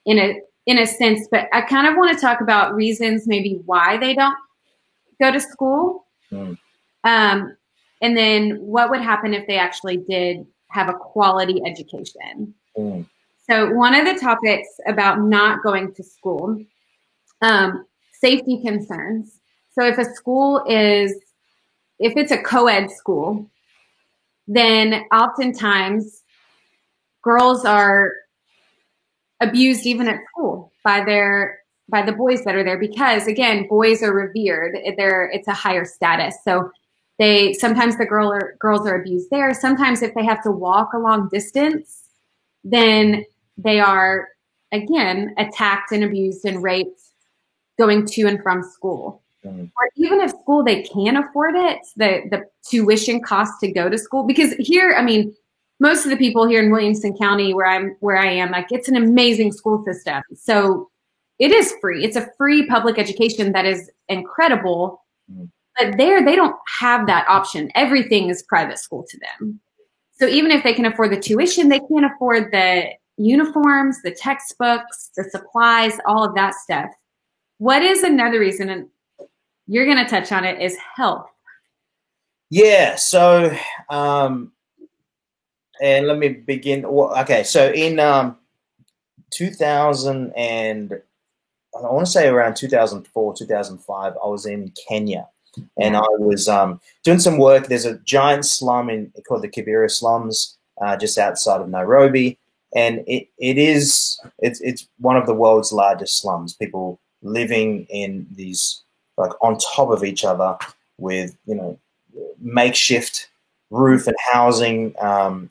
in a sense, but I kind of want to talk about reasons maybe why they don't go to school. Mm. Um, and then what would happen if they actually did have a quality education? Mm. So one of the topics about not going to school, safety concerns. So if a school if it's a co-ed school, then oftentimes girls are abused even at school by the boys that are there because again, boys are revered. It's a higher status. So sometimes the girls are abused there. Sometimes if they have to walk a long distance, then they are again attacked and abused and raped going to and from school. Mm. Or even if school they can afford it, the tuition cost to go to school. Because here, I mean, most of the people here in Williamson County where I am, like it's an amazing school system. So it is free. It's a free public education that is incredible. Mm. But there they don't have that option. Everything is private school to them. So even if they can afford the tuition, they can't afford the uniforms, the textbooks, the supplies, all of that stuff. What is another reason, and you're going to touch on it, is health. Yeah. So, and let me begin. Okay. So in 2000 and I want to say around 2004, 2005, I was in Kenya. And I was doing some work. There's a giant slum called the Kibera slums just outside of Nairobi. And it's one of the world's largest slums. People living in these, like on top of each other with, makeshift roof and housing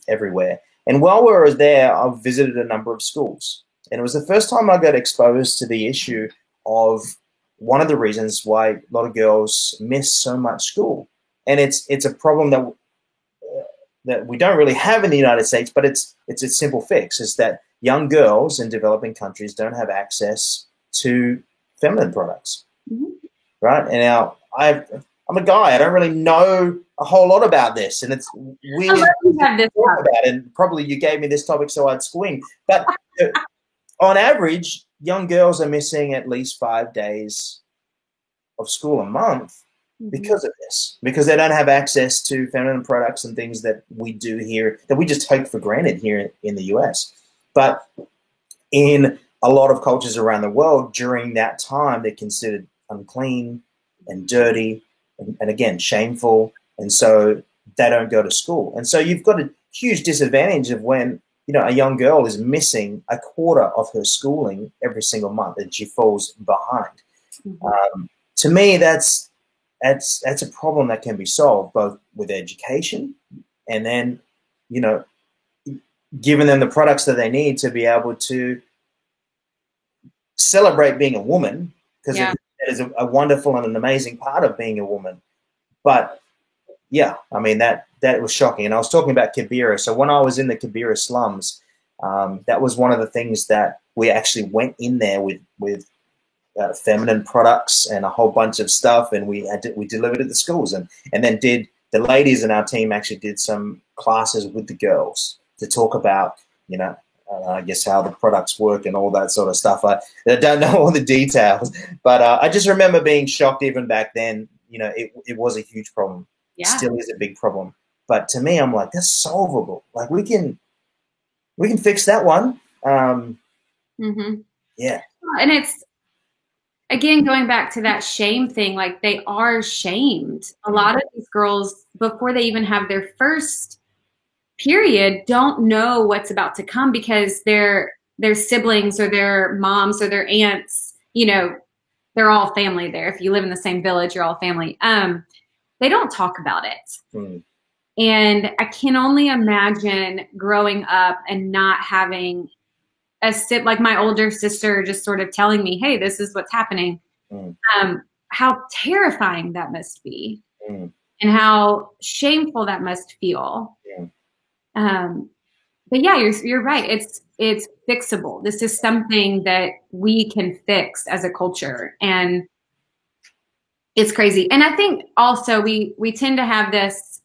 everywhere. And while we were there, I visited a number of schools. And it was the first time I got exposed to the issue of one of the reasons why a lot of girls miss so much school. And it's a problem that we don't really have in the United States, but it's a simple fix, is that young girls in developing countries don't have access to feminine products. Mm-hmm. Right? And now I'm a guy. I don't really know a whole lot about this, and it's weird to talk about it. And probably you gave me this topic so I'd swing. But on average, young girls are missing at least 5 days of school a month because of this, because they don't have access to feminine products and things that we do here that we just take for granted here in the US. But in a lot of cultures around the world, during that time, they're considered unclean and dirty and again, shameful. And so they don't go to school. And so you've got a huge disadvantage of when, a young girl is missing a quarter of her schooling every single month and she falls behind. Mm-hmm. To me, that's a problem that can be solved both with education and then, giving them the products that they need to be able to celebrate being a woman, because it is a wonderful and an amazing part of being a woman. But yeah, I mean, that was shocking. And I was talking about Kibera. So when I was in the Kibera slums, that was one of the things that we actually went in there with feminine products and a whole bunch of stuff, and we delivered it to schools, and then the ladies in our team actually did some classes with the girls to talk about, I guess how the products work and all that sort of stuff. I don't know all the details, but I just remember being shocked even back then. It was a huge problem. Yeah. It still is a big problem. But to me, I'm like, that's solvable. Like we can fix that one. Yeah. And it's, again, going back to that shame thing, like they are shamed. A lot of these girls, before they even have their first period, don't know what's about to come because their siblings or their moms or their aunts, they're all family there. If you live in the same village, you're all family. They don't talk about it. And I can only imagine growing up and not having like my older sister just sort of telling me, hey, this is what's happening. How terrifying that must be and how shameful that must feel. But yeah, you're right. It's fixable. This is something that we can fix as a culture, and it's crazy. And I think also we tend to have this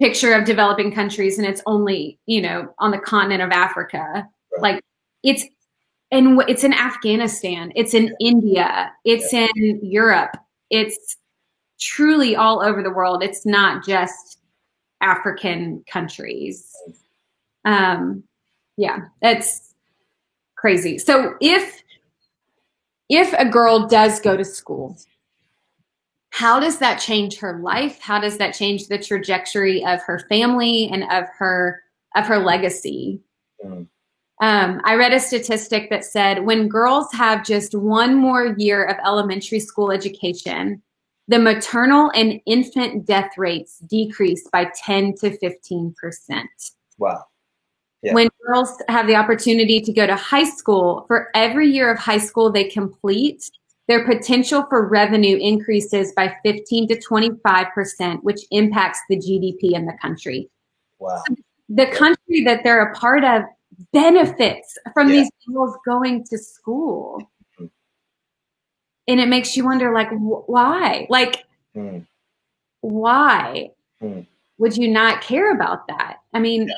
picture of developing countries, and it's only on the continent of Africa. Right. Like it's and it's in Afghanistan, it's in India, it's in Europe, it's truly all over the world. It's not just African countries. Yeah, it's crazy. So if a girl does go to school, how does that change her life? How does that change the trajectory of her family and of her legacy? I read a statistic that said when girls have just one more year of elementary school education, the maternal and infant death rates decrease by 10 to 15%. Wow. Yeah. When girls have the opportunity to go to high school, for every year of high school they complete, their potential for revenue increases by 15 to 25%, which impacts the GDP in the country. Wow. So the country that they're a part of benefits from these girls going to school. And it makes you wonder, like, why? Like, why would you not care about that? I mean,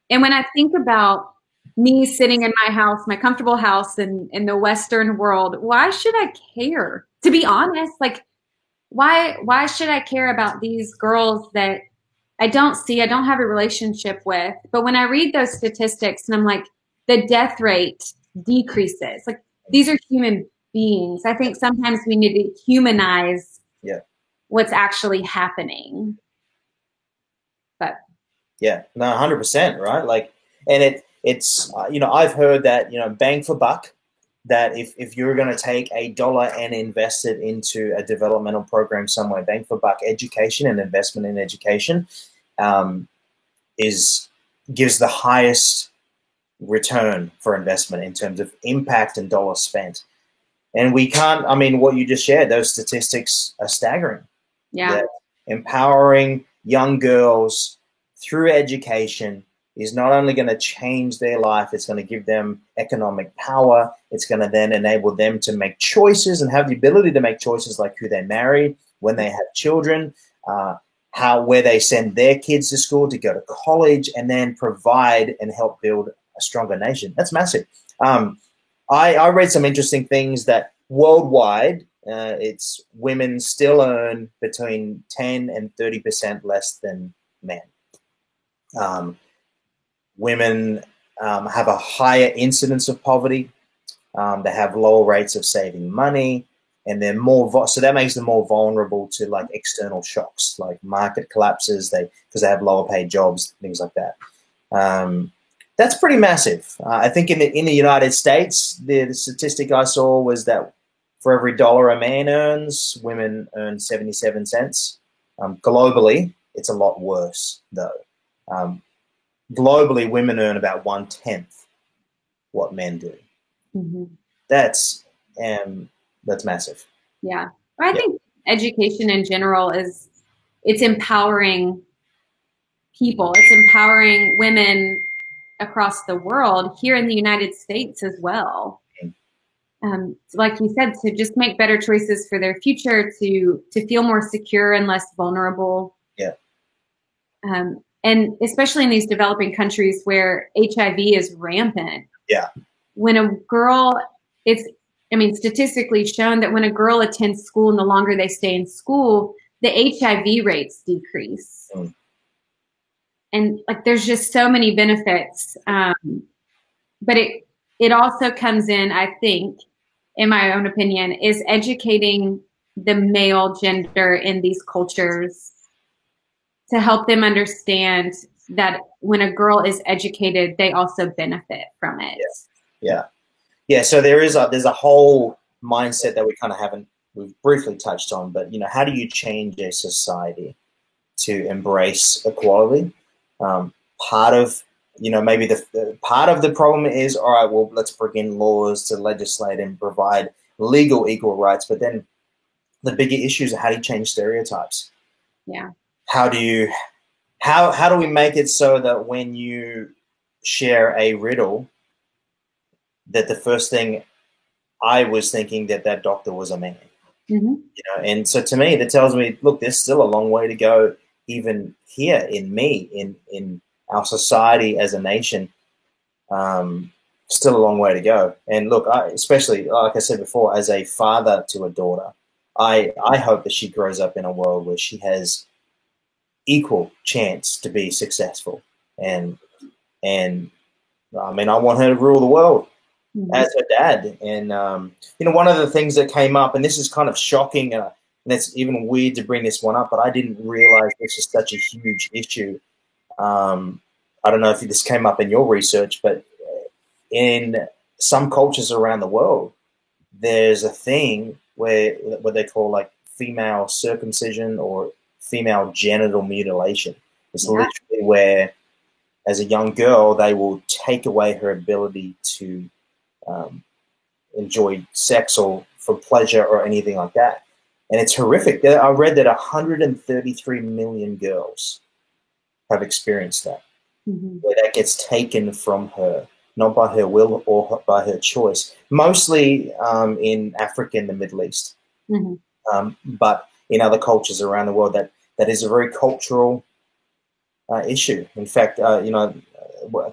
and when I think about me sitting in my house, my comfortable house in the Western world, why should I care? To be honest, like, why should I care about these girls that I don't have a relationship with? But when I read those statistics and I'm like, the death rate decreases. Like, these are human beings. I think sometimes we need to humanize what's actually happening. But yeah, no, 100%, right? Like, and it's I've heard that, bang for buck, that if you're going to take $1 and invest it into a developmental program somewhere, bang for buck, education and investment in education gives the highest return for investment in terms of impact and dollars spent. And we can't, what you just shared, those statistics are staggering. Yeah. That empowering young girls through education is not only going to change their life, it's going to give them economic power. It's going to then enable them to make choices and have the ability to make choices like who they marry, when they have children, where they send their kids to school, to go to college, and then provide and help build a stronger nation. That's massive. I read some interesting things that worldwide, it's women still earn between 10 and 30% less than men. Women have a higher incidence of poverty. They have lower rates of saving money, and they're more so that makes them more vulnerable to like external shocks, like market collapses. Because they have lower paid jobs, things like that. That's pretty massive. I think in the United States, the statistic I saw was that for every $1 a man earns, women earn 77 cents. Globally, it's a lot worse, though. Globally, women earn about 1/10 what men do. Mm-hmm. That's massive. Yeah. I think education in general it's empowering people. It's empowering women across the world, here in the United States as well. Like you said, to just make better choices for their future, to feel more secure and less vulnerable. Yeah. And especially in these developing countries where HIV is rampant. Yeah. When a girl, statistically shown that when a girl attends school and the longer they stay in school, the HIV rates decrease. And like, there's just so many benefits. But it also comes in, I think, in my own opinion, is educating the male gender in these cultures to help them understand that when a girl is educated, they also benefit from it. Yeah. So there's a whole mindset that we've briefly touched on, but how do you change a society to embrace equality? Part of maybe the part of the problem is, all right, well, let's bring in laws to legislate and provide legal equal rights. But then the bigger issues are, how do you change stereotypes? Yeah. How do we make it so that when you share a riddle, that the first thing I was thinking that doctor was a man? Mm-hmm. And so to me, that tells me, look, there's still a long way to go, even here in our society as a nation, still a long way to go. And look, especially like I said before, as a father to a daughter, I hope that she grows up in a world where she has equal chance to be successful. And I mean, I want her to rule the world as her dad. And one of the things that came up, and this is kind of shocking, and it's even weird to bring this one up, but I didn't realize this is such a huge issue. I don't know if this came up in your research, but in some cultures around the world, there's a thing where what they call like female circumcision or female genital mutilation. It's literally where, as a young girl, they will take away her ability to enjoy sex or for pleasure or anything like that. And it's horrific. I read that 133 million girls have experienced that, where that gets taken from her, not by her will or by her choice, mostly in Africa and the Middle East. But in other cultures around the world, that is a very cultural issue. In fact, I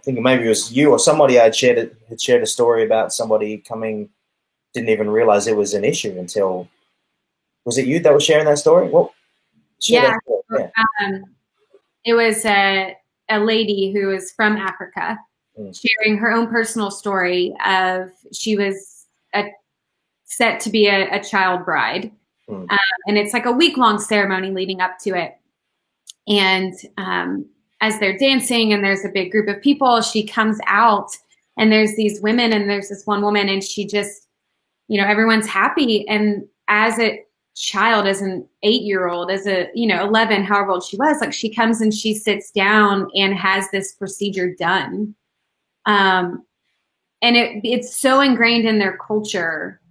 think maybe it was you or somebody had shared a story about somebody didn't even realize it was an issue until, was it you that was sharing that story? Well, yeah. It was a lady who was from Africa sharing her own personal story of she was set to be a child bride. And it's like a week-long ceremony leading up to it. And as they're dancing and there's a big group of people, she comes out and there's these women and there's this one woman and she just, everyone's happy. And as a child, as an 8-year-old, as a 11, however old she was, like she comes and she sits down and has this procedure done, and it's so ingrained in their culture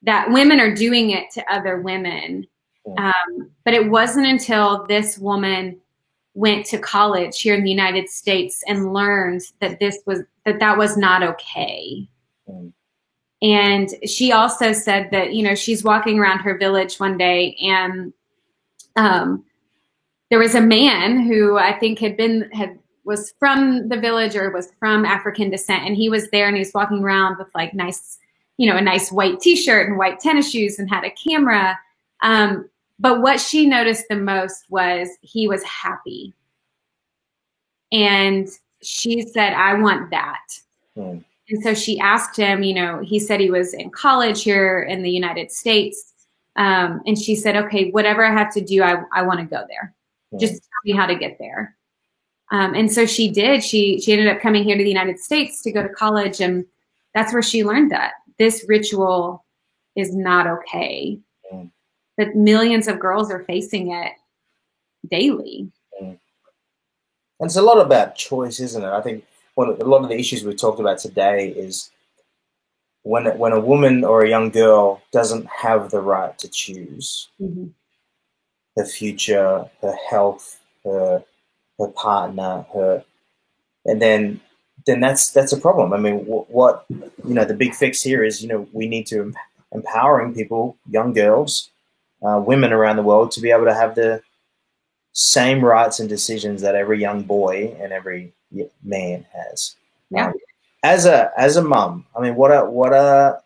that women are doing it to other women. But it wasn't until this woman went to college here in the United States and learned that that was not okay. And she also said that, she's walking around her village one day and there was a man who I think was from the village or was from African descent. And he was there and he was walking around with like nice, a nice white t-shirt and white tennis shoes and had a camera. But what she noticed the most was he was happy. And she said, I want that. And so she asked him, he said he was in college here in the United States. And she said, okay, whatever I have to do, I want to go there. Just tell me how to get there. And so she did. She ended up coming here to the United States to go to college. And that's where she learned that this ritual is not okay. That millions of girls are facing it daily. And it's a lot about choice, isn't it? I think a lot of the issues we've talked about today is when a woman or a young girl doesn't have the right to choose her future, her health, her partner, and then that's a problem. I mean, what the big fix here is, we need to empowering people, young girls, women around the world, to be able to have the same rights and decisions that every young boy and every man has. Yeah. As a mum, I mean, what are